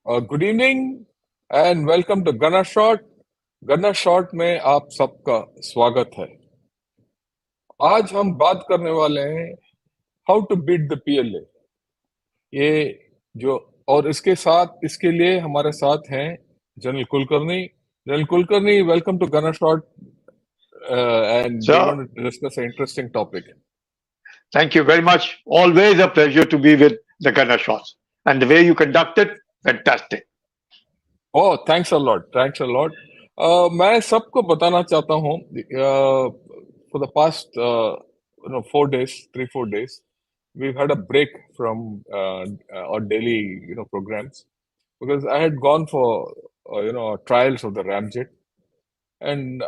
Good evening and welcome to गन्ना Shot. Gunner Shot में आप सबका स्वागत है। आज हम बात करने वाले हैं how to beat the PLA. ये जो और इसके साथ इसके लिए हमारे साथ हैं general Kulkarni. General Kulkarni, welcome to गन्ना shot and we So, going to discuss an interesting topic. thank you very much. Always a pleasure to be with the Gunner Shots. And the way you conduct it, fantastic. Oh, thanks a lot. Thanks a lot. मैं सबको बताना चाहता हूँ for the past 4 days, 3-4 days, we've had a break from our daily programs because I had gone for trials of the Ramjet, and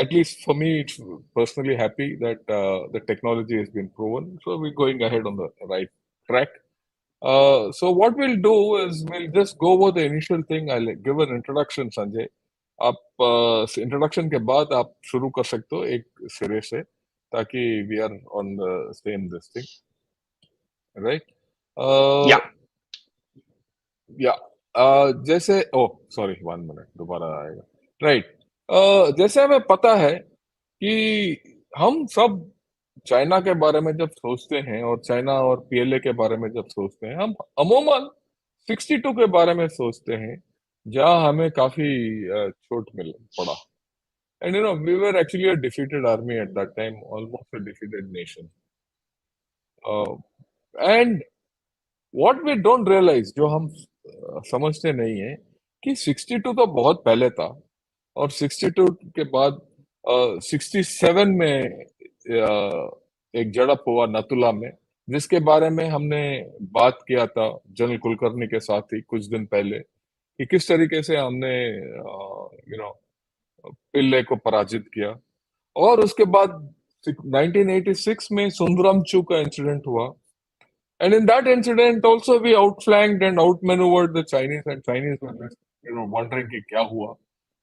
at least for me, it's personally happy that the technology has been proven, so we're going ahead on the right track. So what we'll do is we'll just go over the initial thing. I'll give an introduction, Sanjay. आप introduction के बाद आप शुरू कर सकते हो एक सिरे से, ताकि we are on the same this thing, right? Yeah. या जैसे सॉरी, 1 मिनट, दोबारा आएगा, राइट? जैसे हमें पता है कि हम सब चाइना के बारे में जब सोचते हैं और चाइना और पीएलए के बारे में जब सोचते हैं, हम अमूमन 62 के बारे में सोचते हैं, जहां हमें काफी चोट मिल पड़ा। And we were actually a defeated army at that time, almost a defeated nation. And what we don't realise, जो हम समझते नहीं है, कि 62 तो बहुत पहले था, और 62 के बाद 67 में एक झड़प हुआ नतुला में, जिसके बारे में हमने बात किया था जनरल कुलकर्णी के साथ ही कुछ दिन पहले, कि किस तरीके से हमने पिल्ले को पराजित किया। और उसके बाद 1986 में सुंदरमचू का इंसिडेंट हुआ, and in that incident also we outflanked and outmaneuvered the Chinese, and Chinese were just, wondering कि क्या हुआ।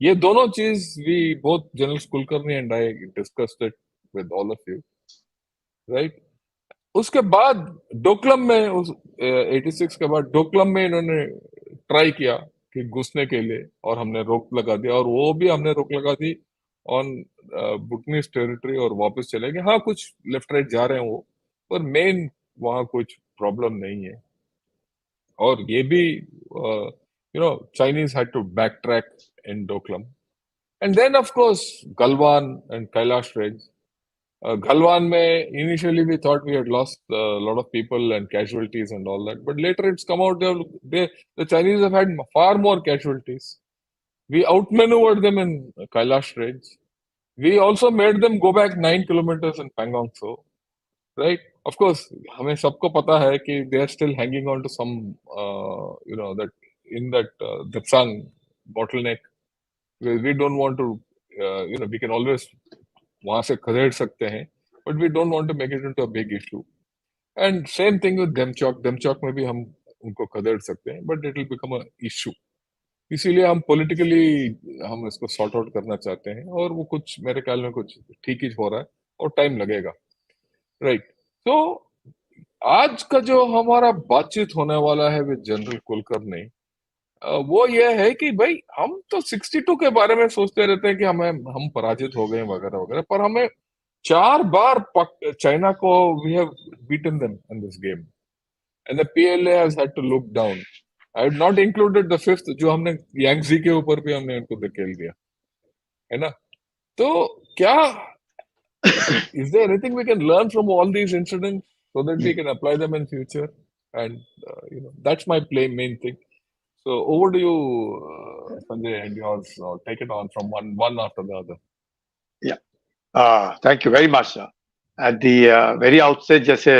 ये दोनों चीज we both General Kulkarni and I discussed it with all of you, right? उसके बाद डोकलम में उस 86 के बाद डोकलम में इन्होंने ट्राई किया कि घुसने के लिए, और हमने रोक लगा दिया, और वो भी हमने रोक लगा दी ऑन बुकनीस टेरिटरी, और वापस चले गए। हाँ, कुछ लेफ्ट राइट जा रहे हैं वो, पर मेन वहां कुछ प्रॉब्लम नहीं है। और ये भी Chinese had to backtrack in Doklam, and then of course Galwan and Kailash range. Galwan mein, initially we thought we had lost a lot of people and casualties and all that, but later it's come out the Chinese have had far more casualties. We outmaneuvered them in Kailash Range. We also made them go back 9 kilometers in Pangong Tso, right? Of course, हमें सबको पता है कि they are still hanging on to some, that in that Dapsang bottleneck. We don't want to, we can always वहां से खदेड़ सकते हैं, but we don't want to make it into a big issue. And same thing with Demchok में भी हम उनको खदेड़ सकते हैं, but it will become a issue. इसीलिए हम इसको सॉर्ट आउट करना चाहते हैं, और वो कुछ मेरे ख्याल में कुछ ठीक ही हो रहा है, और टाइम लगेगा, राइट? तो आज का जो हमारा बातचीत होने वाला है विद जनरल कुलकर्णी, वो ये है कि भाई हम तो 62 के बारे में सोचते रहते हैं कि हम पराजित हो गए वगैरह वगैरह, पर हमें 4 बार चाइना को we have beaten them in this game, and the PLA has had to look down. I have not included the fifth, जो हमने यांगजी के ऊपर भी हमने उनको धकेल दिया, है ना? तो क्या is there anything we can learn from all these incidents so that we can apply them in future? And that's my main thing. So over to you, Sanjay, and yours. Take it on from one after the other. Yeah. Thank you very much, sir. At the very outset, जैसे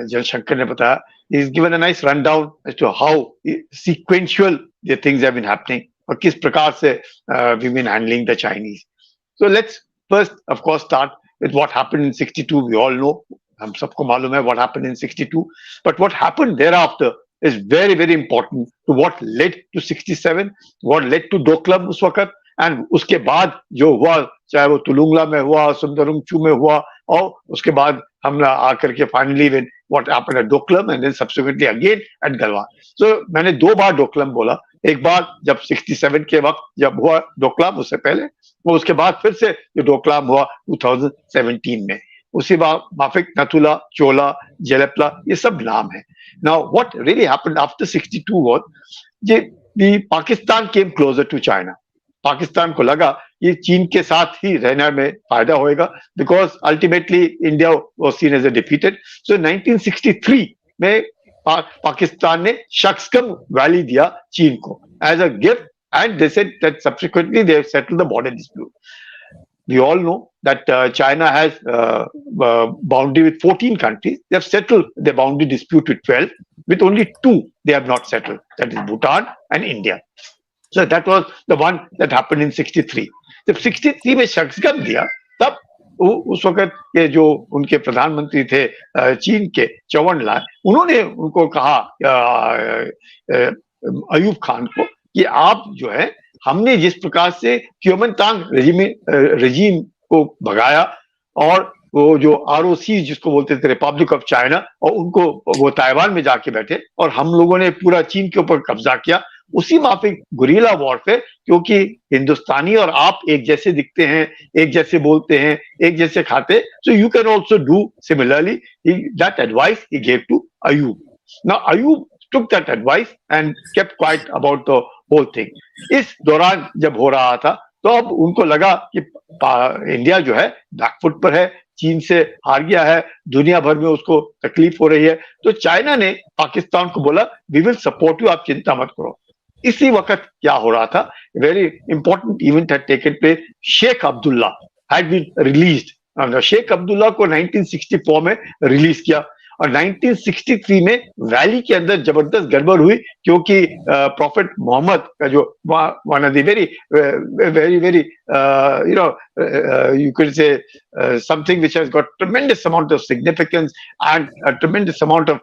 Jan Shankar ने बताया, he's given a nice rundown as to how sequential the things have been happening और किस प्रकार से we've been handling the Chinese. So let's first, of course, start with what happened in 62. We all know, हम सबको मालूम है what happened in 62. But what happened thereafter is very, very important to what led to 67, what led to Doklam उस वक्त, and उसके बाद जो हुआ, चाहे वो तुलुंगला में हुआ, सुंदरमचू में हुआ, और उसके बाद हमला आकर के finally when what happened at Doklam and then subsequently again at Galwan. So मैंने 2 बार डोकलम बोला, एक बार जब 67 के वक्त जब हुआ डोकलाम, उससे पहले, वो उसके बाद फिर से जो डोकलाम हुआ 2017 में, उसी बार माफिक, नथुला, चोला, जेलेपला, ये सब नाम है. Now what really happened after 62 was ये पाकिस्तान केम क्लोजर टू चाइना. पाकिस्तान को लगा ये चीन के साथ ही रहने में फायदा होएगा, because ultimately India was seen as a defeated. So 1963 में पाकिस्तान ने शक्सकम वैली दिया चीन को as a gift, and they said that subsequently they have settled the border dispute. We all know that China has boundary with 14 countries. They have settled the boundary dispute with 12. With only 2 they have not settled. That is Bhutan and India. So that was the one that happened in 63. जब 63 में शक्सकम दिया, तब उस वक्त के जो उनके प्रधानमंत्री थे चीन के, चौवन लाई, उन्होंने उनको कहा अयूब खान को कि आप जो है, हमने जिस प्रकार से क्योमनतांग रेजिम को भगाया और वो जो आरओसी जिसको बोलते थे रिपब्लिक ऑफ चाइना, और उनको वो ताइवान में जाके बैठे और हम लोगों ने पूरा चीन के ऊपर कब्जा किया, उसी माफिक गुरिल्ला वॉरफेयर, क्योंकि हिंदुस्तानी और आप एक जैसे दिखते हैं, एक जैसे बोलते हैं, एक जैसे खाते, so you can also do similarly. That advice he gave to Ayub. Now Ayub took that advice and kept quiet about the whole thing. इस दौरान जब हो रहा था, तो अब उनको लगा कि इंडिया जो है बैकफुट पर है, चीन से हार गया है, दुनिया भर में उसको तकलीफ हो रही है, तो चाइना ने पाकिस्तान को बोला वी विल सपोर्ट यू, आप चिंता मत करो. इसी वक्त क्या हो रहा था, very important event had taken place. Sheikh Abdullah had been released. Sheikh Abdullah को 1964 में रिलीज किया और 1963 में वैली के अंदर जबरदस्त गड़बड़ हुई, क्योंकि प्रॉफिट मोहम्मद का जो one of the very very very you know you could say something which has got tremendous amount of significance and a tremendous amount of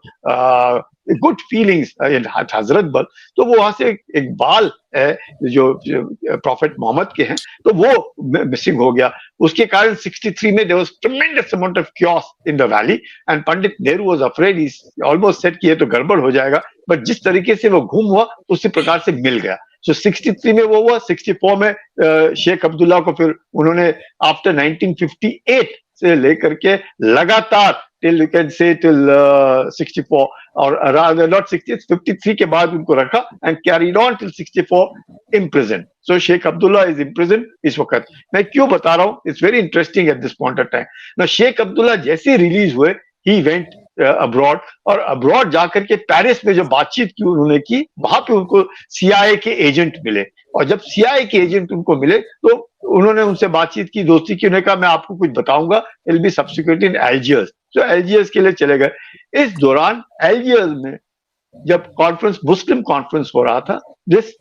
good feelings in Hazrat Bal. तो वो वहां से एक बाल है जो प्रॉफिट मोहम्मद के हैं, तो वो मिसिंग हो गया. उसके कारण 63 में there was tremendous amount of chaos in the valley and Pandit Nehru was afraid. He almost said कि ये तो गड़बड़ हो जाएगा, बट जिस तरीके से वो घूम हुआ उसी प्रकार से मिल गया. So 63 में वो हुआ. 64 में शेख अब्दुल्ला को फिर उन्होंने आफ्टर 1958 से लेकर के लगातार till you can say till 64 और नॉट 60 53 के बाद उनको रखा and carried on till 64 imprison. So Sheikh Abdullah is imprison इस वक्त. मैं क्यों बता रहा हूँ, it's very interesting at this point of time. ना शेख अब्दुल्ला जैसे रिलीज हुए, ही वेंट अब्रॉड, और अब्रॉड जाकर के पेरिस में जो बातचीत की उन्होंने की, वहां पे उनको सीआईए के एजेंट मिले, और जब सीआईए के एजेंट उनको मिले तो उन्होंने उनसे बातचीत की, दोस्ती की. उन्होंने कहा मैं आपको कुछ बताऊंगा, इट विल बी सब्सिक्वेंट इन एल्जियर्स. तो एल्जियर्स के लिए चले गए. इस दौरान एल्जियर्स में जब कॉन्फ्रेंस, मुस्लिम कॉन्फ्रेंस हो रहा था, जिस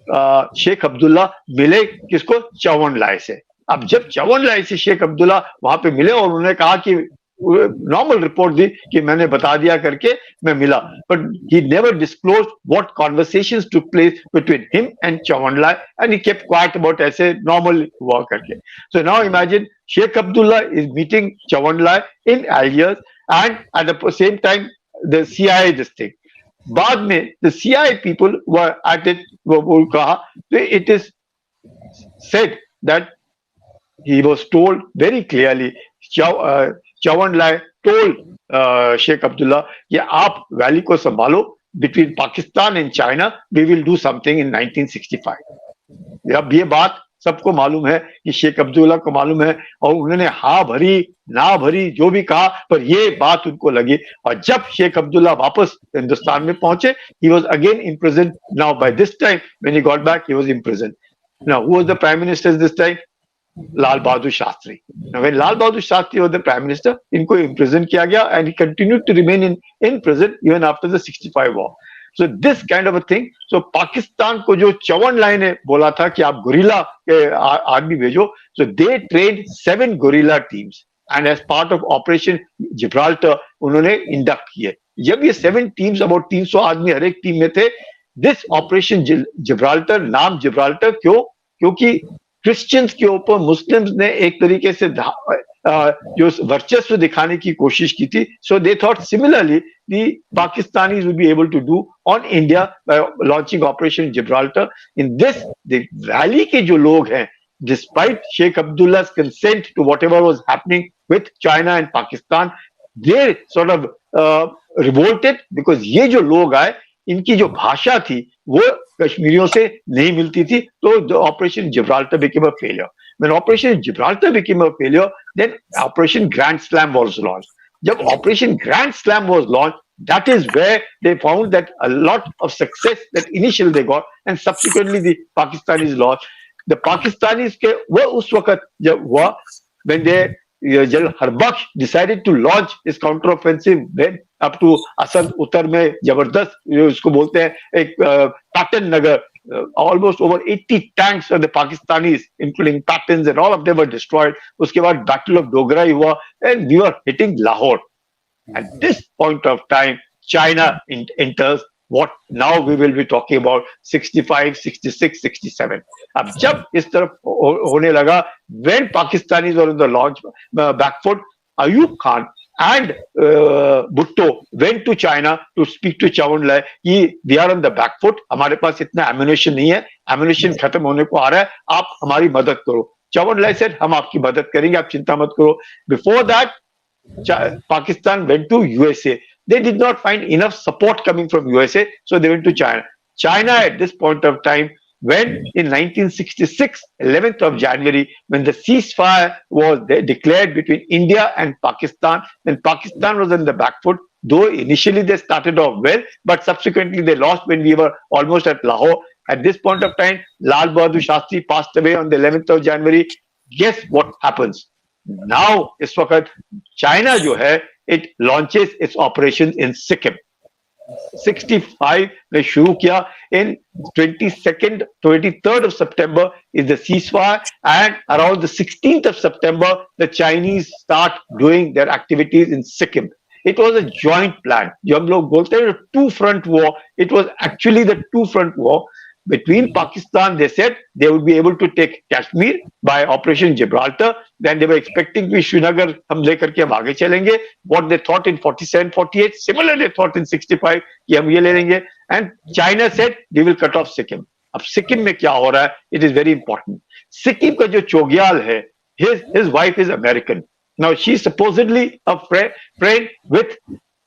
शेख अब्दुल्ला मिले किसको, चौवन लाई से. अब जब चौवन लाई से शेख अब्दुल्ला वहां पे मिले और उन्होंने कहा कि नॉर्मल रिपोर्ट दी कि मैंने बता दिया करके मैं मिला, but he never disclose what conversations took place between him and Chou En Lai and he kept quiet about ऐसे नॉर्मल हुआ करके. So now imagine Sheikh Abdullah is meeting Chou En Lai in Algiers and at the same time the CIA this thing. बाद में the CIA people were at it, वो कहा तो it is said that he was told very clearly, चौवन लाई told Sheikh Abdullah कि आप valley को संभालो, between Pakistan and China we will do something in 1965. अब ये बात सबको मालूम है कि शेख अब्दुल्ला को मालूम है, और उन्होंने हाँ भरी ना भरी जो भी कहा, पर ये बात उनको लगी. और जब शेख अब्दुल्ला वापस हिंदुस्तान में पहुंचे, he was again imprisoned. Now by this time when he got back, he was imprisoned. Now who was the prime minister this time? Lal Bahadur Shastri. Now, when Lal Bahadur Shastri was the prime minister, इनको imprison किया गया and he continued to remain in prison even after the 65 war. So this kind of a thing. So Pakistan को जो चौवन लाई ने बोला था कि आप गुरिल्ला के आर्मी भेजो, so they trained 7 guerrilla teams and as part of Operation Gibraltar उन्होंने induct किए. जब ये 7 teams, about 300 आदमी हर एक टीम में थे. This Operation Gibraltar, नाम Gibraltar क्यों? क्योंकि क्रिश्चियंस के ऊपर मुस्लिम्स ने एक तरीके से जो वर्चस्व दिखाने की कोशिश की थी. So they thought similarly the Pakistanis would be able to do on India by launching Operation Gibraltar. In this, the rally के जो लोग हैं, despite Sheikh Abdullah's consent to whatever was happening with China and Pakistan, they sort of revolted because ये जो लोग आए, इनकी जो भाषा थी वो कश्मीरियों से नहीं मिलती थी. तो the Operation Gibraltar became a failure. When Operation Gibraltar became a failure, then Operation Grand Slam was launched. जब Operation Grand Slam was launched, that is where they found that a lot of success that initially they got, and subsequently the Pakistanis lost. The Pakistanis के वो उस वक्त जब हुआ when they General Harbaksh decided to launch his counter-offensive when up to Asad Uttar में जबरदस्त उसको बोलते हैं एक Patan Nagar, almost over 80 tanks of the Pakistanis, including Patans and all of them were destroyed. उसके बाद Battle of Dogra हुआ and we were hitting Lahore. At this point of time, China enters what now we will be talking about 65, 66, 67. अब जब इस तरफ होने लगा, when Pakistanis were on the launch back foot, Ayub Khan and Bhutto went to China to speak to Chawan Lai कि we are on the back foot, हमारे पास इतना ammunition नहीं है, ammunition खत्म होने को आ रहा है, आप हमारी मदद करो. Chawan Lai said हम आपकी मदद करेंगे, आप चिंता मत करो. Before that, Pakistan went to USA. They did not find enough support coming from USA, so they went to China. China at this point of time, when in 1966, 11th of January, when the ceasefire was declared between India and Pakistan, then Pakistan was on the back foot, though initially they started off well, but subsequently they lost when we were almost at Lahore. At this point of time, Lal Bahadur Shastri passed away on the 11th of January. Guess what happens? Now, इस वक्त China जो है, it launches its operations in Sikkim. 65 में शुरू किया. In 22nd, 23rd of September is the ceasefire, and around the 16th of September, the Chinese start doing their activities in Sikkim. It was a joint plan. जो हम लोग बोलते हैं two-front war, it was actually the two-front war. Between Pakistan, they said they would be able to take Kashmir by Operation Gibraltar. Then they were expecting कि श्रीनगर हम लेकर के हम आगे चलेंगे. What they thought in 47, 48, similarly they thought in 65 कि हम ये ले लेंगे. And China said they will cut off Sikkim. अब सिक्किम में क्या हो रहा है? It is very important. Sikkim का जो चोग्याल है, his wife is American. Now she's supposedly a friend with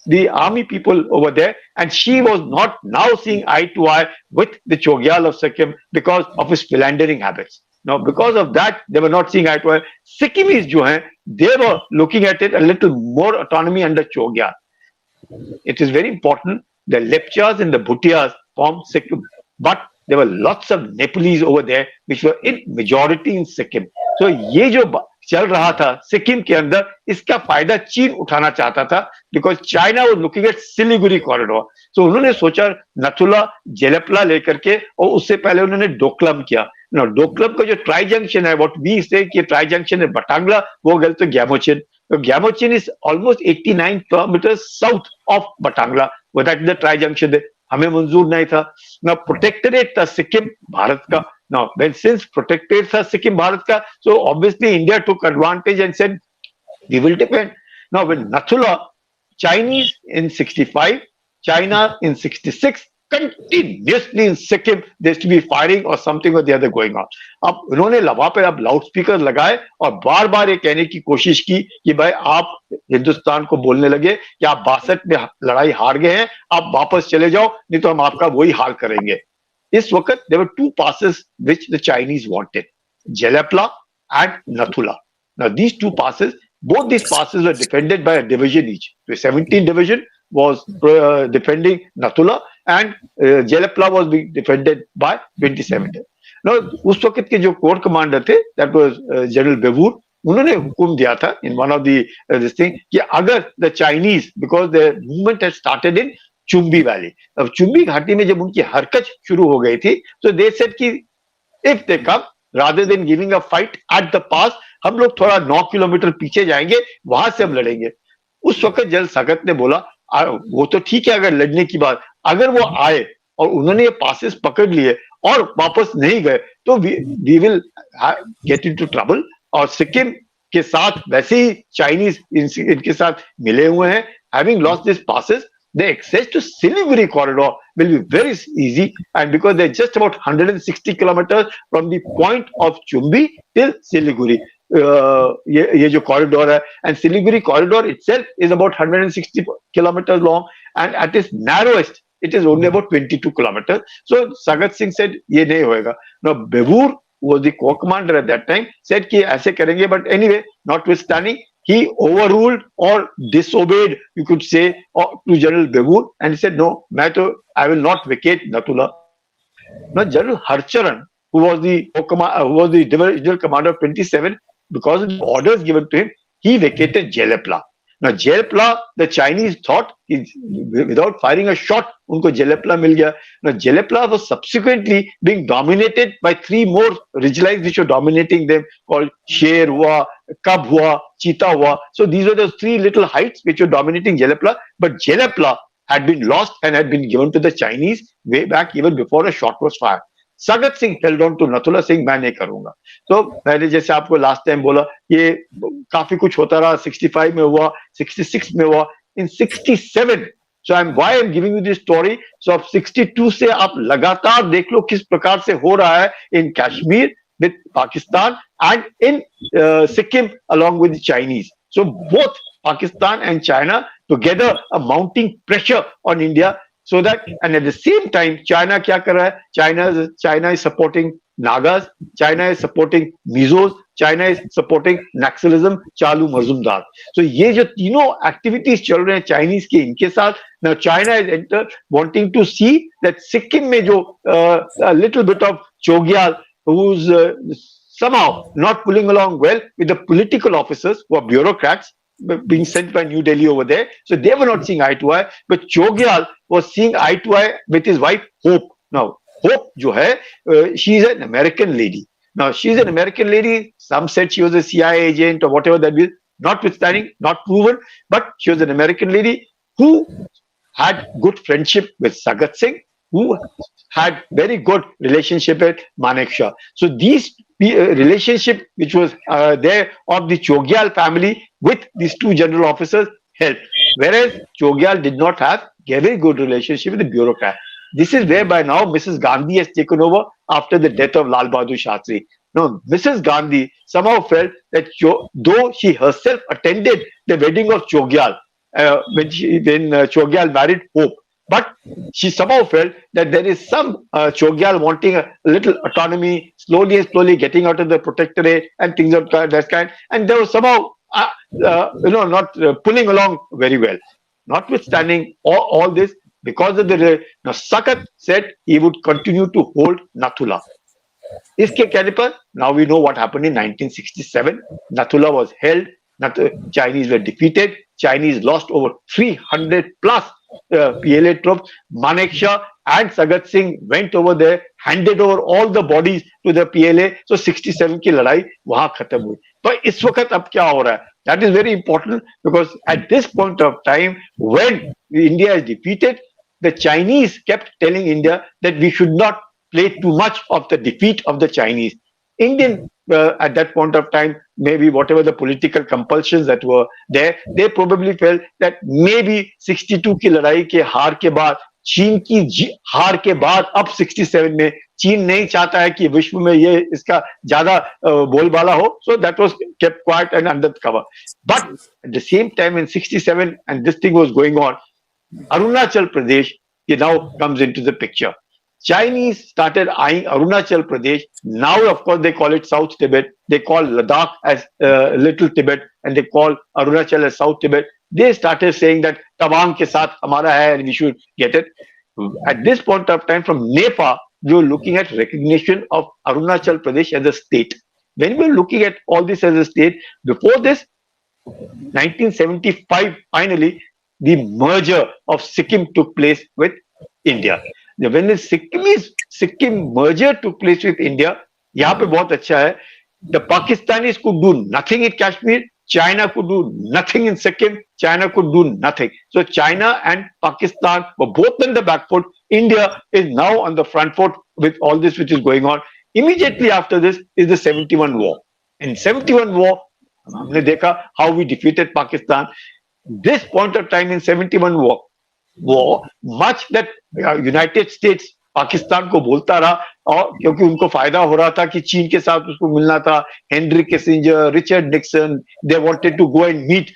the army people over there, and she was not now seeing eye to eye with the Chogyal of Sikkim because of his philandering habits. Now, because of that, they were not seeing eye to eye. Sikkimis jo hain, they were looking at it a little more autonomy under Chogyal. It is very important. The Lepchas and the Bhutias formed Sikkim, but there were lots of Nepalese over there, which were in majority in Sikkim. So, ये जो चल रहा था सिक्किम के अंदर, इसका फायदा चीन उठाना चाहता था, because China was looking at Siliguri corridor. तो उन्होंने सोचा नथुला जेलेपला लेकर के, और उससे पहले उन्होंने डोकलम किया. डोकलम का जो ट्राई जंक्शन है, व्हाट वी से कि ट्राई जंक्शन है बटांगला, वो गए तो ग्यामोचिन. तो Gyemochen is almost 89 kilometre south of Batangla. वो that is the tri junction. हमें मंजूर नहीं था. ना प्रोटेक्टरेट था सिक्किम भारत का. Now, when since protected था सिक्किम भारत का, so obviously India took advantage and said we will defend. Now, when Nathula, Chinese in 65, China in 66, continuously in Sikkim, there used to be firing or something or the other going on. अब उन्होंने वहां पे अब loud speaker लगाए और बार बार ये कहने की कोशिश की कि भाई आप हिंदुस्तान को बोलने लगे कि आप 62 में लड़ाई हार गए हैं, आप वापस चले जाओ, नहीं तो हम आपका वही हाल करेंगे. इस वक्त there were two passes which the Chinese wanted, Jelepla and Nathula. Now these two passes, both these passes were defended by a division each. The 17th division was defending Nathula, and Jelepla was being defended by 27th. Now उस वक्त के जो core commander थे, that was General Bevur, उन्होंने हुक्म दिया था in one of the this thing कि अगर the Chinese, because the movement had started in Chumbi valley, अब चुम्बी घाटी में जब उनकी हरकत शुरू हो गई थी, तो दे सेड कि if they come rather than giving a fight at the pass, हम लोग थोड़ा 9 किलोमीटर पीछे जाएंगे, वहां से हम लड़ेंगे. उस वक्त जनरल सगत ने बोला वो तो ठीक है अगर लड़ने की बात, अगर वो आए और उन्होंने ये पासेस पकड़ लिए और वापस नहीं गए तो we will get into trouble. और सिक्किम के साथ वैसे ही चाइनीज इनके साथ मिले हुए हैं। Having lost this passes, the access to Siliguri corridor will be very easy, and because they're just about 160 kilometers from the point of Chumbi till Siliguri. ये जो कॉरिडोर है, and Siliguri corridor itself is about 160 kilometers long, and at its narrowest it is only about 22 kilometers. So Sagat Singh said ये नहीं होएगा. Now Bevur was the co-commander at that time, said कि ऐसे करेंगे, but anyway, notwithstanding, he overruled or disobeyed, you could say, to General Bevur, and he said, no, I will not vacate Natula. Now, General Harcharan, who was the divisional commander of 27, because of the orders given to him, he vacated Jelepla. Now, Jelepla, the Chinese thought, without firing a shot, unko Jelepla mil gaya. Now, Jelepla was subsequently being dominated by three more ridgelines which were dominating them, called Sher hua, Cub hua, Cheetah hua. So these were the three little heights which were dominating Jelepla. But Jelepla had been lost and had been given to the Chinese way back even before a shot was fired. Sagat Singh held on to Nathula, saying मैं नहीं करूंगा. तो मैंने जैसे आपको last time बोला, ये काफी कुछ होता रहा. 65 में हुआ, 66 में हुआ, in 67. So why I'm giving you this story. So अब 62 से आप लगातार देख लो किस प्रकार से हो रहा है in Kashmir with Pakistan and in Sikkim along with the Chinese. So both Pakistan and China together are mounting pressure on India. So that, and at the same time, China kya kar raha hai? China is supporting Nagas, China is supporting Mizos, China is supporting Naxalism, Chalu Mazumdar. So ये जो तीनों activities चल रहे हैं Chinese के इनके साथ, now China is wanting to see that Sikkim में जो a little bit of Chogyal, who's somehow not pulling along well with the political officers who are bureaucrats, being sent by New Delhi over there. So they were not seeing eye to eye, but Chogyal was seeing eye to eye with his wife Hope. Now Hope jo hai, she's an American lady. Now she's an American lady. Some said she was a CIA agent or whatever that is, notwithstanding, not proven, but she was an American lady who had good friendship with Sagat Singh, who had very good relationship with Manekshaw. So these relationship which was there of the Chogyal family with these two general officers helped. Whereas Chogyal did not have a very good relationship with the bureaucrat. This is whereby now Mrs. Gandhi has taken over after the death of Lal Bahadur Shastri. Now, Mrs. Gandhi somehow felt that though she herself attended the wedding of Chogyal, when Chogyal married Hope, but she somehow felt that there is some Chogyal wanting a little autonomy, slowly and slowly getting out of the protectorate and things of that kind, and there was somehow not pulling along very well. Notwithstanding all this, because of now Sagat said he would continue to hold Nathula. इसके कहने पर, now we know what happened in 1967. Nathula was held. Chinese were defeated. Chinese lost over 300 plus PLA troops. Manekshaw and Sagat Singh went over there, handed over all the bodies to the PLA. So 67 की लड़ाई वहां खत्म हुई. पर इस वक्त अब क्या हो रहा है? That is very important, because at this point of time, when India is defeated, the Chinese kept telling India that we should not play too much of the defeat of the Chinese. Indian, at that point of time, maybe whatever the political compulsions that were there, they probably felt that maybe 62 की लड़ाई के हार के बाद, चीन की हार के बाद, अब 67 में चीन नहीं चाहता है कि विश्व में ये इसका ज्यादा बोलबाला हो. So that was kept quiet and under cover. But at the same time in 67, and this thing was going on, Arunachal Pradesh now comes into the picture. Chinese started eyeing Arunachal Pradesh. Now, of course, they call it South Tibet. They call Ladakh as Little Tibet, and they call Arunachal as South Tibet. They started saying that Tawang ke saath hamara hai and we should get it. At this point of time, from NEPA, we were looking at recognition of Arunachal Pradesh as a state. When we were looking at all this as a state, before this, 1975, finally, the merger of Sikkim took place with India. When the Sikkim merger took place with India, यहाँ पे बहुत अच्छा है. The Pakistanis could do nothing in Kashmir. China could do nothing in Sikkim. China could do nothing. So China and Pakistan were both on the back foot. India is now on the front foot with all this which is going on. Immediately after this is the 71 war. In 71 war, हमने देखा how we defeated Pakistan. This point of time in 71 war, much that United States Pakistan को बोलता रहा, और क्योंकि उनको फायदा हो रहा था कि चीन के साथ उसको मिलना था, Henry Kissinger, Richard Nixon, they wanted to go and meet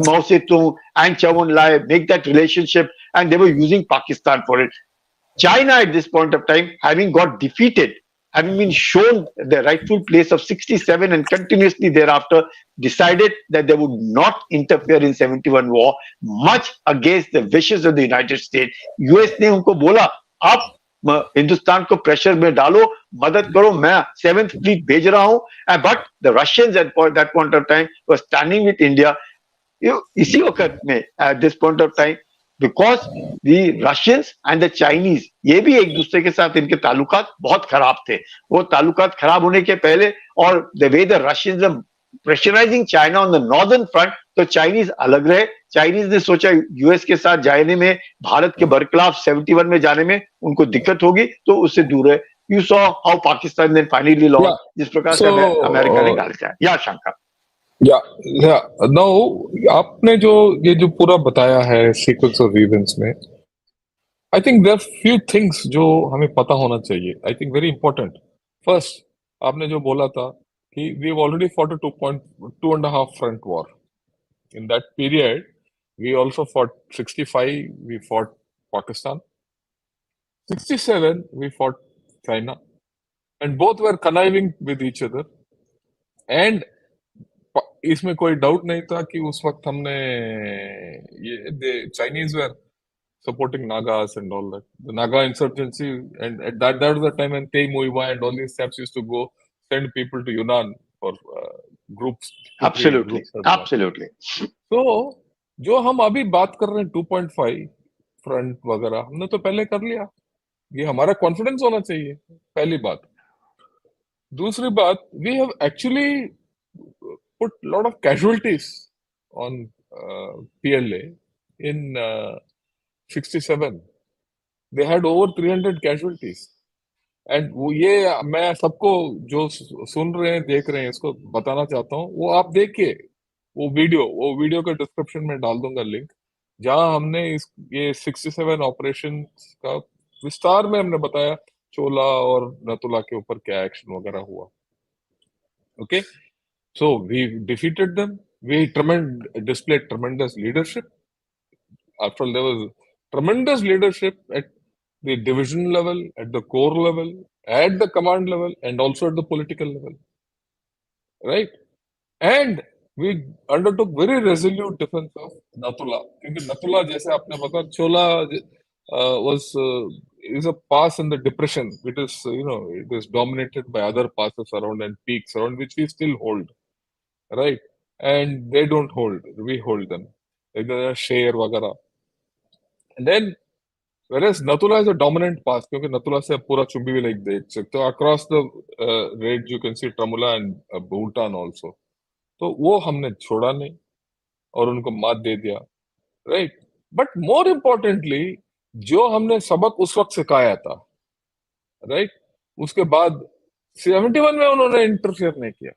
Mao Tsetung and Chou En Lai, make that relationship, and they were using Pakistan for it. China at this point of time, having got defeated, having been shown the rightful place of 67 and continuously thereafter, decided that they would not interfere in 71 war, much against the wishes of the United States. US ने उनको बोला, आप हिंदुस्तान को pressure में डालो, मदद करो, मैं 7th fleet भेज रहा हूं. But the Russians at that point of time were standing with India. इसी वक्त में at this point of time, because the Russians and the Chinese, ये भी एक दूसरे के साथ इनके ताल्लुकात बहुत खराब थे. वो ताल्लुकात खराब होने के पहले, और the way the Russians are pressurizing China on the northern front, तो Chinese अलग रहे. Chinese ने सोचा यूएस के साथ जाने में, भारत के बरखिलाफ 71 में जाने में उनको दिक्कत होगी, तो उससे दूर है. You saw how Pakistan then finally lost. Yeah. जिस प्रकार से So, अमेरिका ने गाली चाहे. या शंकर. या नो, आपने ये जो पूरा बताया है सीक्वेंस ऑफ इवेंट्स में, I think there few things जो हमें पता होना चाहिए. I think very important. First, आपने जो बोला था कि we have already fought a 2.5 front war. In that period, we also fought 65, we fought Pakistan. 67, we fought China. And both were conniving with each other. And इसमें कोई doubt नहीं था कि उस वक्त हमने the Chinese were supporting Nagas and all that. The Naga insurgency, and at that was the time when Tei Muiwa and all these steps used to go send people to Yunnan for groups. Absolutely, absolutely. तो जो हम अभी बात कर रहे हैं 2.5 front वगैरह, हमने तो पहले कर लिया. ये हमारा कॉन्फिडेंस होना चाहिए, पहली बात. दूसरी बात, we have actually put lot of casualties on PLA in 67. They had over 300 casualties. एंड वो ये मैं सबको जो सुन रहे हैं, देख रहे हैं, इसको बताना चाहता हूँ, वो आप देखिए वो वीडियो का डिस्क्रिप्शन में डाल दूंगा लिंक, जहां हमने ये 67 ऑपरेशन का विस्तार में हमने बताया चोला और नतुला के ऊपर क्या एक्शन वगैरह हुआ. Okay, so we defeated them, we displayed tremendous leadership. After all, there was tremendous leadership at the division level, at the corps level, at the command level, and also at the political level, right? And we undertook very resolute defense of Natula. Because Natula, जैसे आपने बताया, Chola is a pass in the depression. It is, it is dominated by other passes around and peaks around, which we still hold, right? And they don't hold, we hold them. Like the Share वगैरह. And then, whereas Natula is a dominant pass, क्योंकि Natula से पूरा चुंबी भी like देख सकते हो. Across the range you can see Tramula and Bhutan also. तो वो हमने छोड़ा नहीं और उनको मात दे दिया, राइट. बट मोर इम्पोर्टेंटली, जो हमने सबक उस वक्त सिखाया था, राइट, उसके बाद 71 में उन्होंने इंटरफेयर नहीं किया.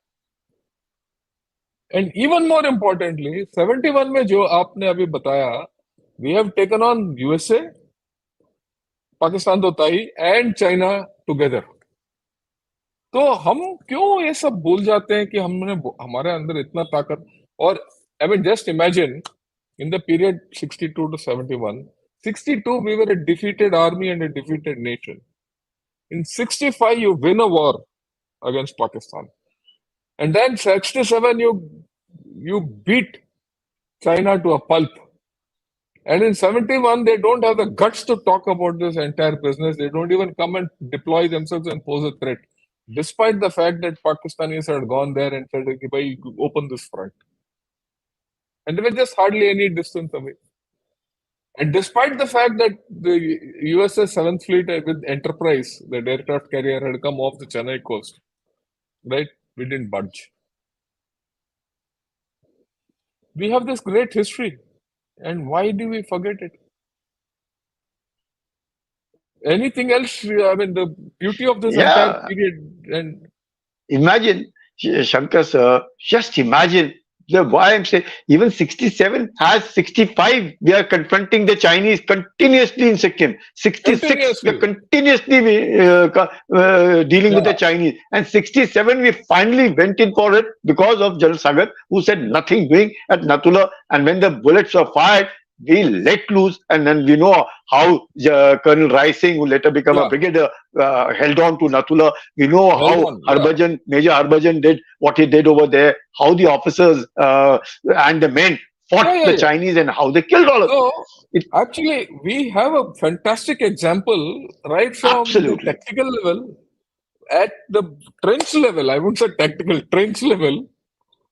एंड इवन मोर इम्पोर्टेंटली, 71 में जो आपने अभी बताया, we have taken on USA, Pakistan तो था ही, एंड चाइना टुगेदर. तो हम क्यों ये सब भूल जाते हैं कि हमारे अंदर इतना ताकत. और I mean just imagine in the period 62 to 71, 62 we were a defeated army and a defeated nation. In 65 you win a war against Pakistan, and then 67 you beat China to a pulp, and in 71 they don't have the guts to talk about this entire business. They don't even come and deploy themselves and pose a threat, despite the fact that Pakistanis had gone there and said, okay, bhai, open this front. And they were just hardly any distance away. And despite the fact that the USS 7th Fleet with Enterprise, the aircraft carrier, had come off the Chennai coast, right? We didn't budge. We have this great history. And why do we forget it? anything else. I mean, the beauty of this entire Yeah. period, and Imagine, Shankar sir, just imagine the why I'm saying even 67 has 65. We are confronting the Chinese continuously in Sikkim. 66, we are continuously, continuously dealing with the yeah, Chinese. And 67, we finally went in for it because of General Sagar, who said nothing doing at Natula. And when the bullets were fired, we let loose. And then we know how Colonel Rai Singh, who later became a yeah, brigadier, held on to Natula. We know held how on, yeah, Major Harbhajan did what he did over there, how the officers and the men fought yeah, yeah, the yeah. Chinese and how they killed all of them. So It actually, we have a fantastic example right from the absolutely. tactical level at the trench level. I wouldn't say tactical, trench level.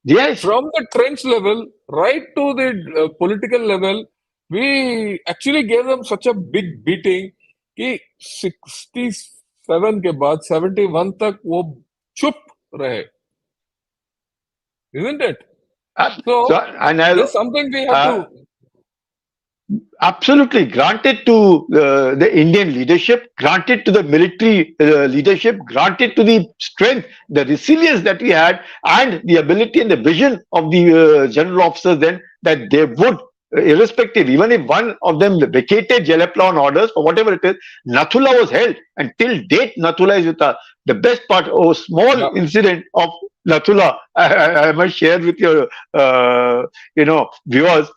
Yes, From the trench level right to the political level, we actually gave them such a big beating कि 67 के बाद 71 तक वो चुप रहे, isn't it? so, So and there's something we have uh, to, absolutely granted to the Indian leadership, granted to the military leadership, granted to the strength, the resilience that we had, and the ability and the vision of the general officers then that they would, irrespective, even if one of them vacated Jalapla on orders for whatever it is, Nathula was held, and till date Nathula is with us. The best part, oh, yeah, small incident of Nathula, I must share with your viewers.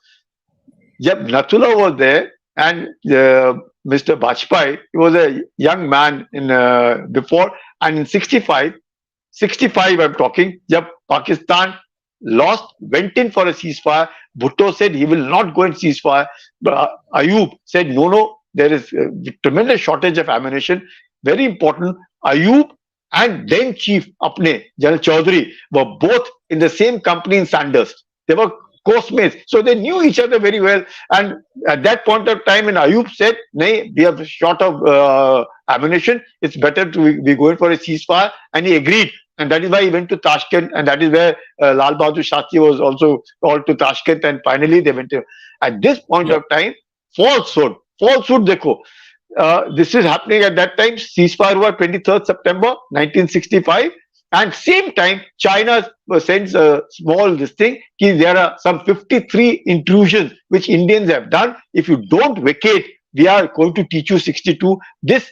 Yep, Nathula was there, and Mr. Bajpai, he was a young man in before, and in 65, I'm talking, yep, Pakistan lost, went in for a ceasefire. Bhutto said he will not go and ceasefire. But Ayub said, no, there is a tremendous shortage of ammunition. Very important. Ayub and then Chief Apne, General Chaudhary, were both in the same company in Sanders. They were co-mates. So they knew each other very well. And at that point of time, when Ayub said, "Nay, we have short of ammunition. It's better to be going for a ceasefire," and he agreed. And that is why he went to Tashkent, and that is where Lal Bahadur Shastri was also called to Tashkent, and finally they went to. At this point yeah, of time, falsehood, dekho. This is happening at that time. Ceasefire was 23rd September 1965. And same time, China sends a small this thing. There are some 53 intrusions which Indians have done. If you don't vacate, we are going to teach you 62. This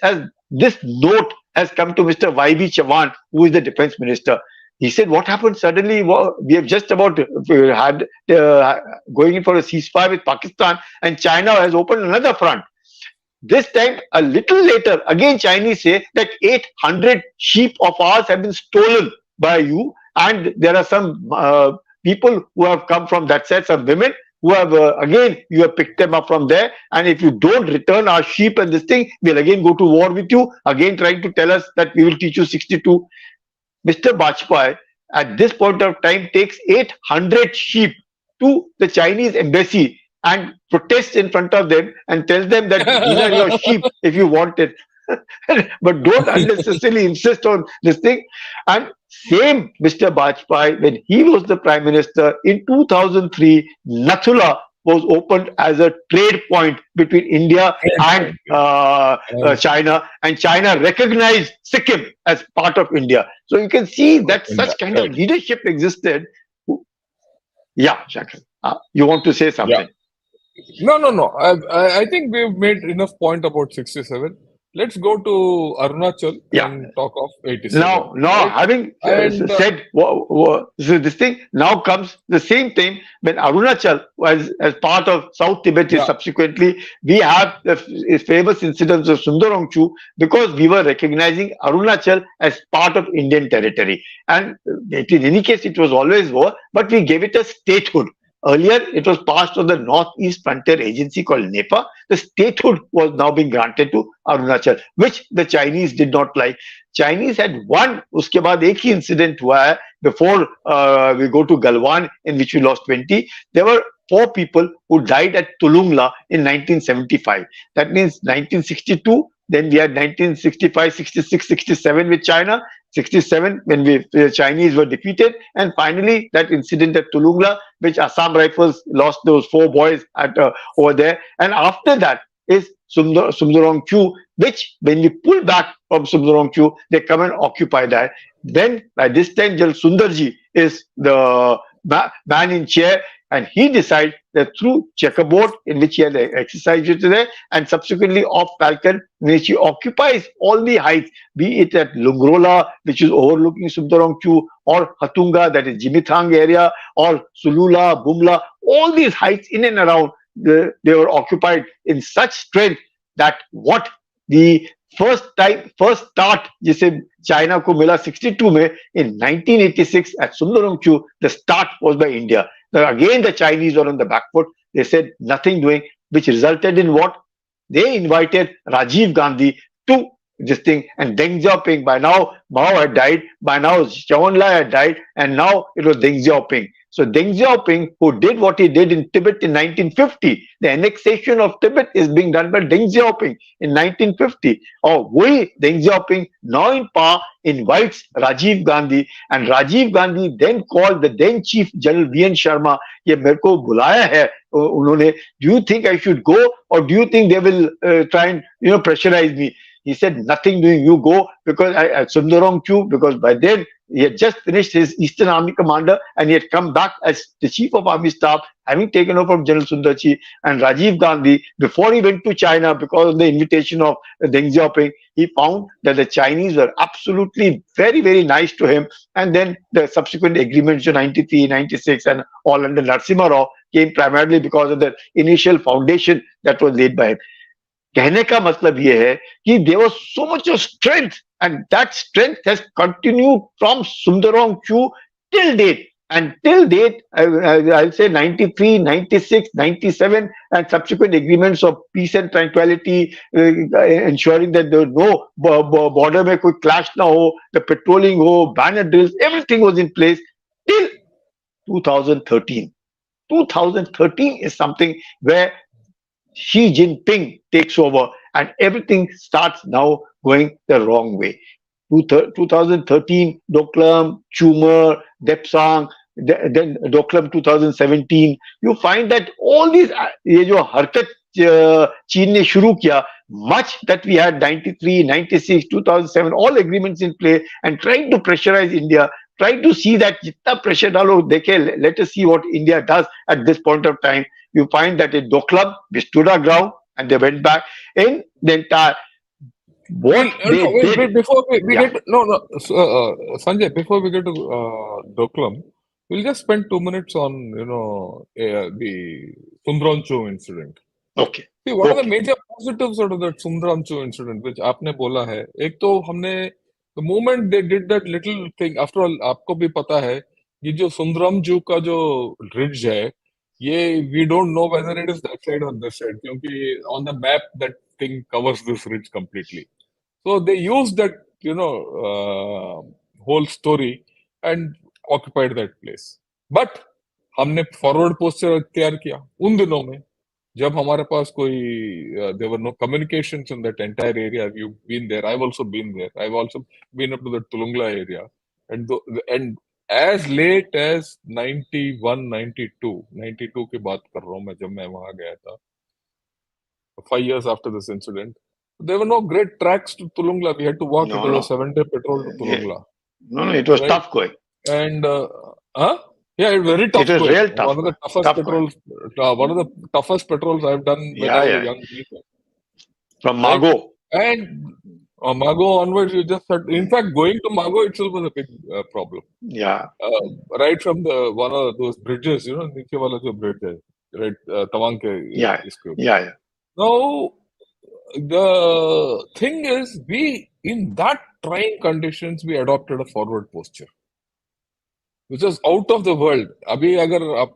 note has come to Mr. Y.B. Chavan, who is the defense minister. He said, "What happened suddenly? We have just about had going in for a ceasefire with Pakistan, and China has opened another front." This time, a little later, again Chinese say that 800 sheep of ours have been stolen by you, and there are some people who have come from that side, some women who have again you have picked them up from there, and if you don't return our sheep and this thing, we'll again go to war with you. Again, trying to tell us that we will teach you 62. Mr. Bajpai, at this point of time, takes 800 sheep to the Chinese embassy and protests in front of them and tells them that these are your sheep if you want it. But don't unnecessarily insist on this thing. And same Mr. Bajpai, when he was the Prime Minister in 2003, Nathula was opened as a trade point between India trade and point, and China, and China recognized Sikkim as part of India. So you can see that India, such kind of right? leadership existed. Yeah, Shakir, you want to say Yeah. something? No. I think we've made enough point about 67. Let's go to Arunachal Yeah. and talk of 87, Now, right? having And said so this thing, now comes the same time when Arunachal was as part of South Tibet. Is yeah, subsequently, we have the famous incidents of Sundarongchu because we were recognizing Arunachal as part of Indian territory. And in any case, it was always war, but we gave it a statehood. Earlier, it was passed on the Northeast Frontier Agency called NEPA. The statehood was now being granted to Arunachal, which the Chinese did not like. Chinese had one, uske baad ek hi incident hua hai, before we go to Galwan, in which we lost 20. There were 4 people who died at Tulungla in 1975. That means 1962, then we had 1965, 66, 67 with China, 67 when the Chinese were defeated, and finally that incident at Tulungla, which Assam Rifles lost those 4 boys at over there. And after that is Sumdorongchu, which when we pull back from Sumdorongchu, they come and occupy that. Then by this time, Jal Sundarji is the man in chair, and he decides that through checkerboard in which he had exercised today, and subsequently off Falcon, in which he occupies all the heights, be it at Lungrola, which is overlooking Sumdorongchu, or Hatunga, that is Jimithang area, or Sulula, Bumla, all these heights in and around, they were occupied in such strength that what the first start जिसे China को मिला 62 में, in 1986 at Sundarongchu, the start was by India. Now again the Chinese were on the back foot. They said nothing doing, which resulted in what? They invited Rajiv Gandhi to this thing, and Deng Xiaoping, by now Mao had died, by now Zhou Enlai had died, and now it was Deng Xiaoping. So Deng Xiaoping, who did what he did in Tibet in 1950, the annexation of Tibet is being done by Deng Xiaoping in 1950. Or we, Deng Xiaoping, now in power, invites Rajiv Gandhi, and Rajiv Gandhi then called the then Chief General V.N. Sharma, ये मेरे को बुलाया है उन्होंने, do you think I should go, or do you think they will try and pressurize me? He said, nothing doing, you go, because at Sundarongchu, because by then he had just finished his Eastern Army commander, and he had come back as the Chief of Army Staff, having taken over from General Sundarji. And Rajiv Gandhi, before he went to China, because of the invitation of Deng Xiaoping, he found that the Chinese were absolutely very, very nice to him. And then the subsequent agreements of 93, 96, and all under Narasimha Rao came primarily because of the initial foundation that was laid by him. कहने का मतलब ये है कि there was so much of strength, and that strength has continued from Sundarongchu till date. And till date, I'll say 93, 96, 97, and subsequent agreements of peace and tranquility, ensuring that there was no border में कोई clash ना हो, the patrolling हो, banner drills, everything was in place till 2013. 2013 is something where Xi Jinping takes over, and everything starts now going the wrong way. 2013, Doklam, Chumer, Depsang, then Doklam 2017, you find that all these, ये जो हरकत चीन ने शुरू किया, much that we had 93, 96, 2007, all agreements in play, and trying to pressurize India, trying to see that जितना pressure डालो देखे, let us see what India does at this point of time. You find that in Doklam, we stood our ground, and they went back in the entire. What wait, before we Yeah. get Sanjay, before we get to Doklam, we'll just spend 2 minutes on the Sundramchu incident. Okay. See, what are the major positives out of that Sundramchu incident, which आपने बोला है? एक तो हमने the moment they did that little thing, after all, आपको भी पता है ये जो Sundramchu का जो ridge है, ये we don't know whether it is that side or this side, क्योंकि on the map that thing covers this ridge completely. So they used that whole story and occupied that place. But हमने forward posture तैयार किया उन दिनों में जब हमारे पास कोई there were no communications in that entire area. You've been there. I've also been there. I've also been up to the Tulungla area, and as late as 91, 92 की बात कर रहा हूँ मैं जब मैं वहां गया था 5 years after this incident. There were no great tracks to Tulungla. We had to walk. No, it was no. a 7-day petrol to Tulungla. No, it was Right. tough going. And yeah, it's very tough. It was going. real tough. One of the toughest Tough petrols. One of the toughest petrols I've done when I was a young geezer. From Right? Mago. And Mago onwards, you just had, in fact, going to Mago itself was a big problem. Yeah. Right from the one of those bridges, नीचे वाला जो bridge है, right, Tawang के इसके ऊपर. Yeah. Now, the thing is, we in that trying conditions, we adopted a forward posture, which is out of the world. अभी अगर आप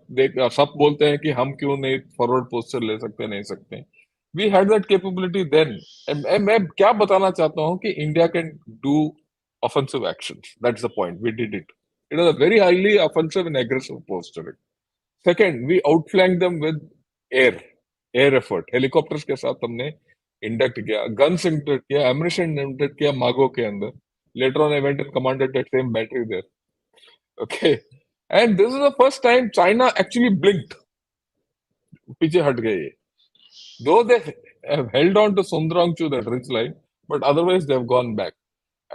सब बोलते हैं कि हम क्यों नहीं forward posture ले सकते नहीं सकते, we had that capability then. मैं क्या बताना चाहता हूँ कि India can do offensive actions. That's the point. We did it. It was a very highly offensive and aggressive posturing. Second, we outflanked them with air effort. Helicopters के साथ हमने induct किया, guns induct किया, ammunition induct किया Mago के अंदर. Later on, I went and commanded that same battery there. Okay, and this is the first time China actually blinked. पीछे हट गए. Though they have held on to Sundrangchu, that ridge line, but otherwise they've gone back.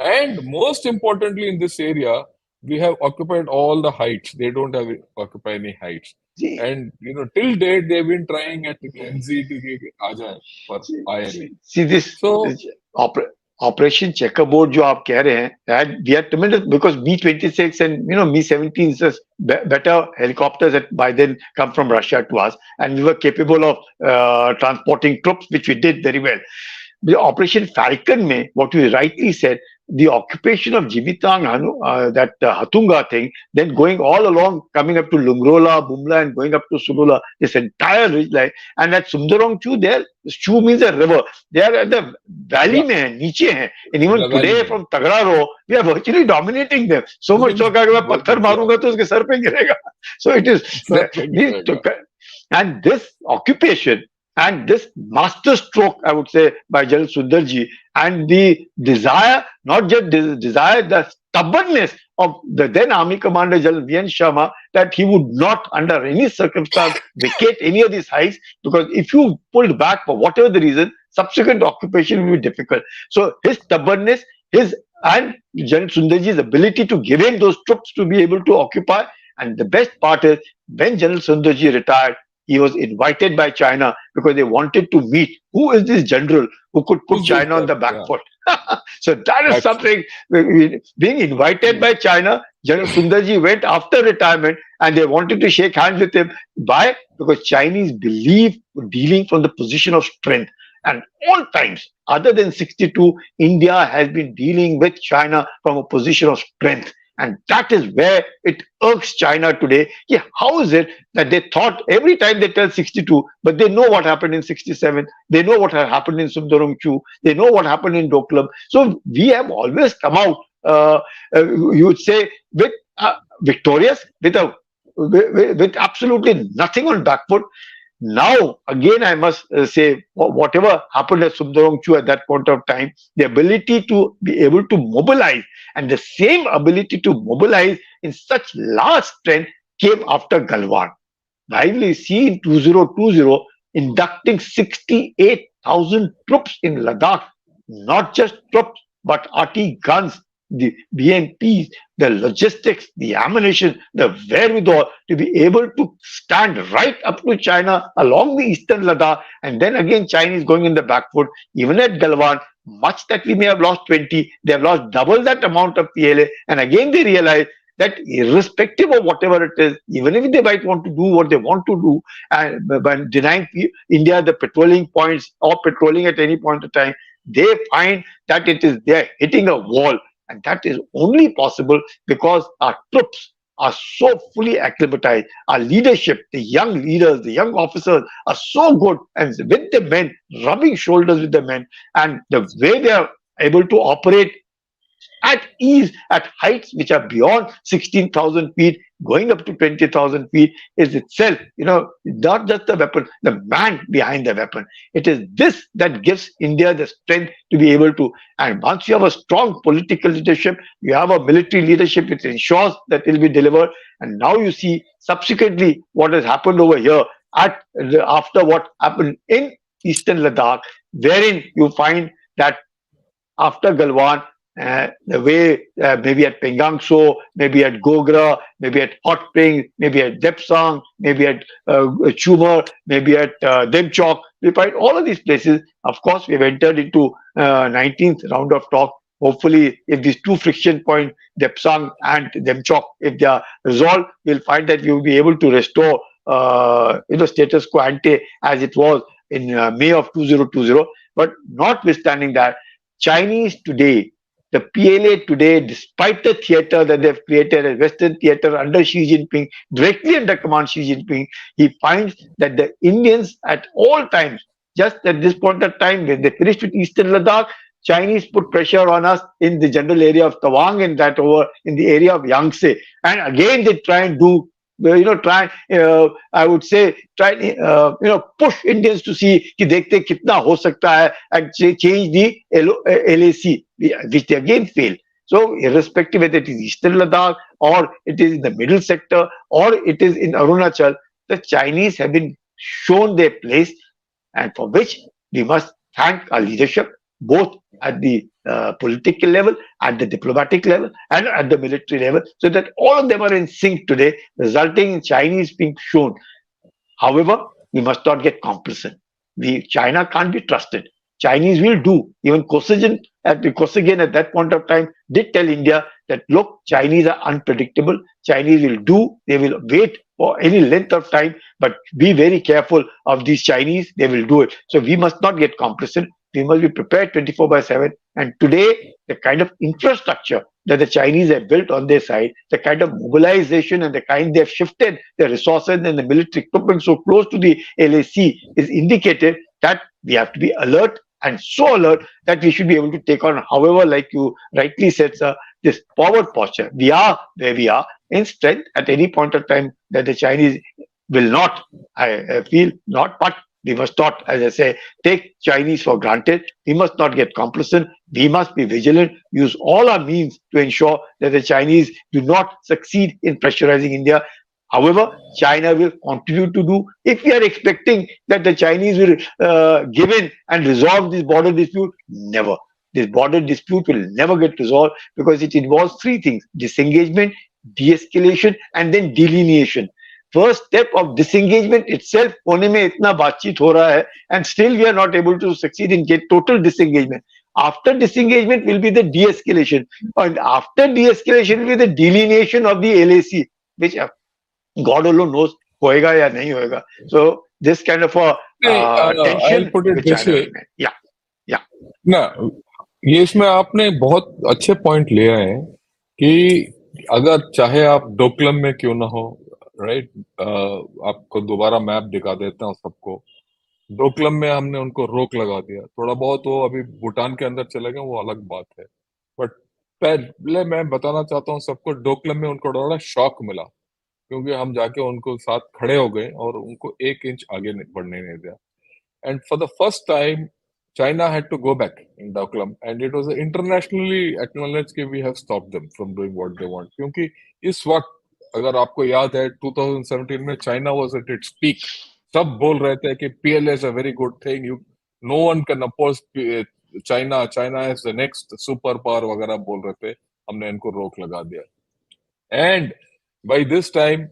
And most importantly, in this area, we have occupied all the heights. They don't have occupy any heights. See, And till date, they've been trying at Glenzie to get Aja for ILA. see this So, oper, Operation Checkerboard जो आप कह रहे हैं, that we are tremendous because Me-26 and Me-17 is just better helicopters that by then come from Russia to us, and we were capable of transporting troops, which we did very well. The Operation Falcon mein, what you rightly said, the occupation of Jimitang, that Hatunga thing, then going all along, coming up to Lungrola, Bumla, and going up to Sulula, this entire ridge line, and at Sundarong Chu, there, Chu means a river. They are at the valley, yeah, mein, niche hai. And even the valley today, में from Tagraro, we are virtually dominating them. So much so that मैं पत्थर मारूंगा तो उसके sir पे गिरेगा. So it is, sir पे गिरेगा. and this occupation and this master stroke, I would say, by General Sundarji, and the desire, not just desire, the stubbornness of the then Army Commander General V.N. Sharma, that he would not, under any circumstance, vacate any of these heights, because if you pulled back for whatever the reason, subsequent occupation will be difficult. So his stubbornness, his and General Sundarji's ability to give him those troops to be able to occupy, and the best part is, when General Sundarji retired, he was invited by China because they wanted to meet who is this general who could put Who's this China on the guy? back Yeah, foot. So that is that's something. Being invited by China, General Sundarji went after retirement and they wanted to shake hands with him. Why? Because Chinese believe dealing from the position of strength. And all times, other than 62, India has been dealing with China from a position of strength. And that is where it irks China today. Yeah, how is it that they thought every time they tell 62, but they know what happened in 67, they know what had happened in Sundarong-Chu, they know what happened in Doklam. So we have always come out, you would say, with victorious, with absolutely nothing on back foot. Now, again, I must say, whatever happened at Sundarong-Chu at that point of time, the ability to be able to mobilize, and the same ability to mobilize in such large strength came after Galwan. While we see in 2020 inducting 68,000 troops in Ladakh, not just troops, but RT guns, the BMPs, the logistics, the ammunition, the wherewithal to be able to stand right up to China along the eastern Ladakh, and then again Chinese going in the back foot. Even at Galwan, much that we may have lost 20, they have lost double that amount of PLA, and again they realize that irrespective of whatever it is, even if they might want to do what they want to do, and by denying India the patrolling points or patrolling at any point of time, they find that it is they're hitting a wall. And that is only possible because our troops are so fully acclimatized. Our leadership, the young leaders, the young officers are so good, and with the men, rubbing shoulders with the men, and the way they are able to operate at ease at heights which are beyond 16,000 feet, going up to 20,000 feet, is itself, not just the weapon, the man behind the weapon. It is this that gives India the strength to be able to. And once you have a strong political leadership, you have a military leadership, it ensures that it will be delivered. And now you see subsequently what has happened over here after what happened in eastern Ladakh, wherein you find that after Galwan, the way maybe at Pengangso, maybe at Gogra, maybe at Hot Spring, maybe at Depsang, maybe at Chumar, maybe at Demchok, we find all of these places. Of course, we have entered into 19th round of talk. Hopefully, if these two friction points, Depsang and Demchok, if they are resolved, we'll find that we will be able to restore status quo ante as it was in May of 2020. But notwithstanding that, Chinese today, the PLA today, despite the theater that they've created, a Western theater under Xi Jinping, directly under command Xi Jinping, he finds that the Indians at all times, just at this point of time, when they finished with Eastern Ladakh, Chinese put pressure on us in the general area of Tawang and that over in the area of Yangtze. And again, they try and do I would say, push Indians to see कि देखते कितना हो सकता है and change the LAC, which they again fail. So irrespective whether it is Eastern Ladakh or it is in the middle sector or it is in Arunachal, the Chinese have been shown their place, and for which we must thank our leadership, both at the political level, at the diplomatic level, and at the military level, so that all of them are in sync today, resulting in Chinese being shown. However, we must not get complacent. China can't be trusted. Chinese will do. Even Kosygin at that point of time did tell India that look, Chinese are unpredictable. Chinese will do. They will wait for any length of time, but be very careful of these Chinese. They will do it. So we must not get complacent. We must be prepared 24/7. And today, the kind of infrastructure that the Chinese have built on their side, the kind of mobilization and the kind they have shifted their resources and the military equipment so close to the LAC is indicated that we have to be alert, and so alert that we should be able to take on, however, like you rightly said, sir, this forward posture. We are where we are in strength at any point of time that the Chinese will not, I feel not, but we must not, as I say, take Chinese for granted. We must not get complacent. We must be vigilant, use all our means to ensure that the Chinese do not succeed in pressurizing India. However, China will continue to do. If we are expecting that the Chinese will give in and resolve this border dispute, never. This border dispute will never get resolved because it involves three things: disengagement, de escalation, and then delineation. First step of disengagement itself होने में इतना बातचीत हो रहा है, and still we are not able to succeed in get total disengagement. After disengagement will be the de-escalation, and after de-escalation will be the delineation of the LAC, which God alone knows होएगा या नहीं होएगा. So this kind of a I'll tension put it with this China way. will remain. Yeah, yeah. ना, ये इसमें आपने बहुत अच्छे पॉइंट ले आए हैं कि अगर चाहे आप डोकलम में क्यों ना हो, राइट, आपको दोबारा मैप दिखा देता हूँ सबको। डोकलम में हमने उनको रोक लगा दिया, थोड़ा बहुत वो अभी भूटान के अंदर चले गए, वो अलग बात है, बट पहले मैं बताना चाहता हूँ सबको, डोकलम में उनको बड़ा शॉक मिला क्योंकि हम जाके उनको साथ खड़े हो गए और उनको 1 इंच आगे बढ़ने नहीं दिया। And for the first time, China had to go back in Doklam, and it was internationally acknowledged that we have stopped them from doing what they want. क्योंकि इस वक्त अगर आपको याद है 2017 में China was at its peak, सब बोल रहे थे कि PLA is a very good thing, no one can oppose China, China is the next super power वगैरह बोल रहे थे, हमने इनको रोक लगा दिया. And by this time,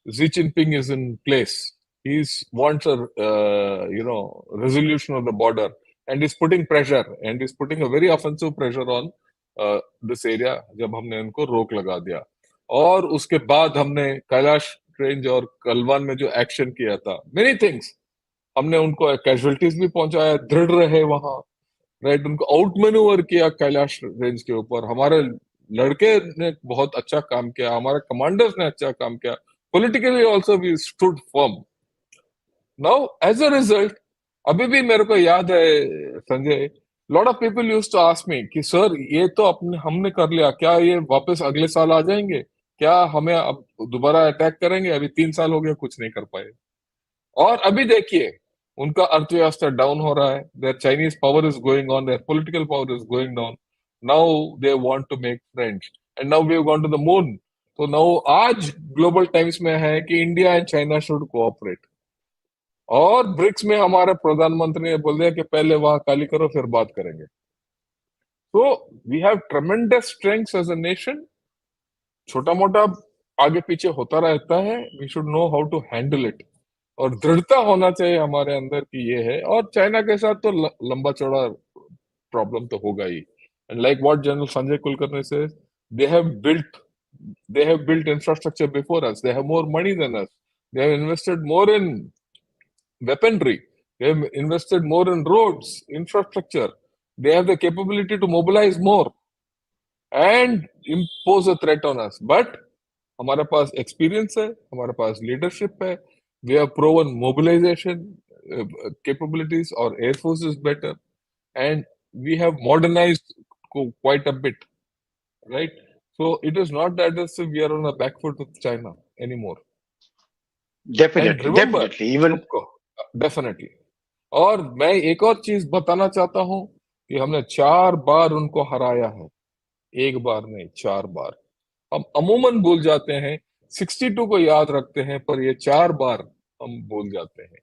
Xi Jinping is in place. He wants a resolution of the border, and he's putting pressure, and he's putting a very offensive pressure on this area. जब हमने इनको रोक लगा दिया, और उसके बाद हमने कैलाश रेंज और गलवान में जो एक्शन किया था, many things, हमने उनको कैजुअलिटीज भी पहुंचाया, दृढ़ रहे वहां, राइट, उनको आउट मैन्यूवर किया कैलाश रेंज के ऊपर. हमारे लड़के ने बहुत अच्छा काम किया, हमारे कमांडर्स ने अच्छा काम किया, politically also we stood firm. Now as a result, अभी भी मेरे को याद है Sanjay, lot of people used to ask me कि सर ये तो अपने हमने कर लिया, क्या ये वापस अगले साल आ जाएंगे, क्या हमें अब दोबारा अटैक करेंगे? अभी 3 साल हो गया, कुछ नहीं कर पाए. और अभी देखिए उनका अर्थव्यवस्था डाउन हो रहा है, there Chinese power is going on, there political power is going down. Now they want to make friends, and now we have gone to the moon. तो नाउ आज ग्लोबल टाइम्स में है कि India and China should cooperate, और BRICS में हमारे प्रधानमंत्री ने बोल दिया कि पहले वहां खाली करो फिर बात करेंगे. तो we have tremendous strengths as a nation. छोटा मोटा आगे पीछे होता रहता है, we should know how to handle it, और दृढ़ता होना चाहिए हमारे अंदर कि ये है. और चाइना के साथ तो लंबा चौड़ा प्रॉब्लम तो होगा ही. And like what general Sanjay Kulkarni से, they have built they have built infrastructure before us, they have more money than us, they have invested more in weaponry, they have invested more in roads infrastructure, they have the capability to mobilize more and impose a threat on us. But हमारे पास experience है, हमारे पास leadership है, we have proven mobilisation capabilities, our air force is better, and we have modernized quite a bit, right? So it is not that as if we are on a back foot with China anymore. And Definitely, remember, definitely. Even सबको definitely. और मैं एक और चीज बताना चाहता हूं कि हमने 4 बार उनको हराया है, एक बार नहीं 4 बार. हम अमूमन भूल जाते हैं, 62 को याद रखते हैं, पर ये 4 बार हम भूल जाते हैं.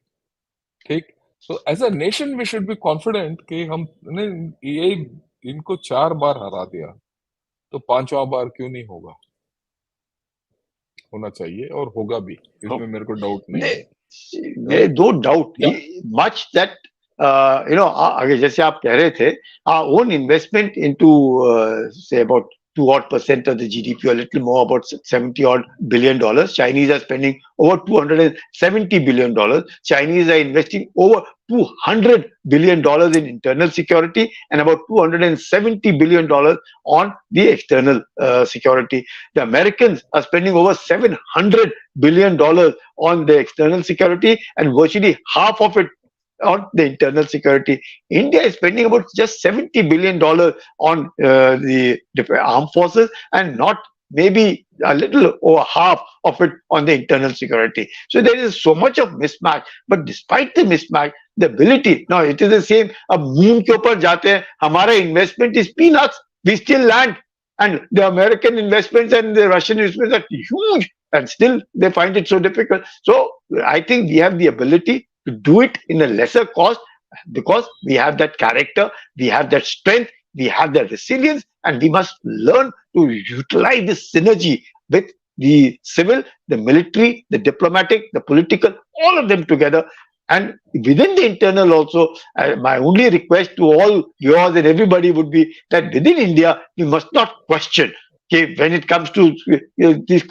ठीक. So as a nation, we should be confident कि हमने ये इनको 4 बार हरा दिया, तो 5वां बार क्यों नहीं होगा? होना चाहिए और होगा भी, इसमें मेरे को डाउट नहीं है, There right? no doubt Yeah. much that आगे जैसे आप कह रहे थे, our own investment into say about 2% of the GDP, or a little more, about 70 odd billion dollars. Chinese are spending over 270 billion dollars. Chinese are investing over 200 billion dollars in internal security and about 270 billion dollars on the external security. The Americans are spending over 700 billion dollars on the external security and virtually half of it on the internal security. India is spending about just $70 billion on the armed forces and not maybe a little over half of it on the internal security. So there is so much of mismatch. But despite the mismatch, the ability, now it is the same, अब moon के ऊपर जाते हैं, हमारा investment is peanuts, we still land. And the American investments and the Russian investments are huge, and still they find it so difficult. So I think we have the ability to do it in a lesser cost because we have that character, we have that strength, we have that resilience, and we must learn to utilize this synergy with the civil, the military, the diplomatic, the political, all of them together. And within the internal also, my only request to all yours and everybody would be that within India, we must not question. Okay, when it comes to this,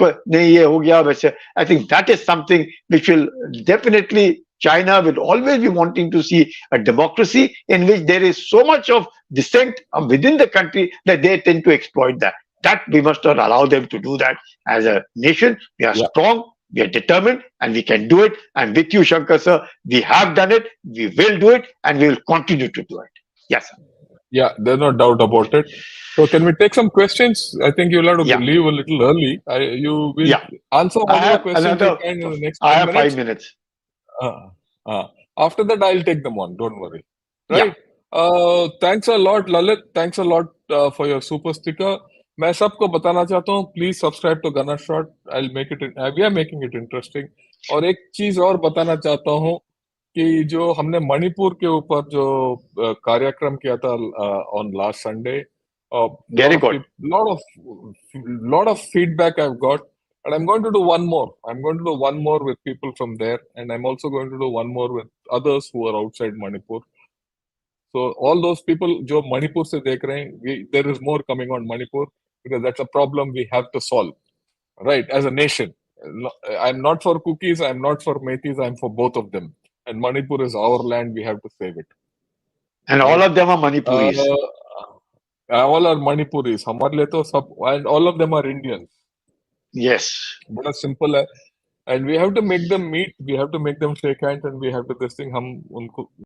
I think that is something which will definitely, China will always be wanting to see a democracy in which there is so much of dissent within the country that they tend to exploit that. That we must not allow them to do that. As a nation, we are Yeah. strong, we are determined, and we can do it. And with you, Shankar sir, we have done it, we will do it, and we will continue to do it. Yes, sir. Yeah, there's no doubt about it. So can we take some questions? I think you'll have to Yeah. leave a little early. You will Yeah. answer I whatever have questions you another. can in the next I 5 have minutes. 5 minutes. After that, I'll take them on. Don't worry. Yeah. Right? Thanks a lot, Lalit. Thanks a lot for your super sticker. मैं सबको बताना चाहता हूँ, please subscribe to गना shot. I make it, we are making it interesting. और एक चीज और बताना चाहता हूँ कि जो हमने मणिपुर के ऊपर जो कार्यक्रम किया था on last Sunday, Very good. lot of feedback I've got, and I'm going to do one more. I'm going to do one more with people from there, and I'm also going to do one more with others who are outside Manipur. So all those people जो मणिपुर से देख रहे हैं, there is more coming on Manipur because that's a problem we have to solve, right? As a nation, I'm not for cookies, I'm not for Metis, I'm for both of them. And Manipur is our land; we have to save it. And all of them are Manipuris. All are Manipuris. हमारे लिए तो सब, and all of them are Indians. Yes. बड़ा simple है. And we have to make them meet. We have to make them shake hands, and we have to this thing. हम उनको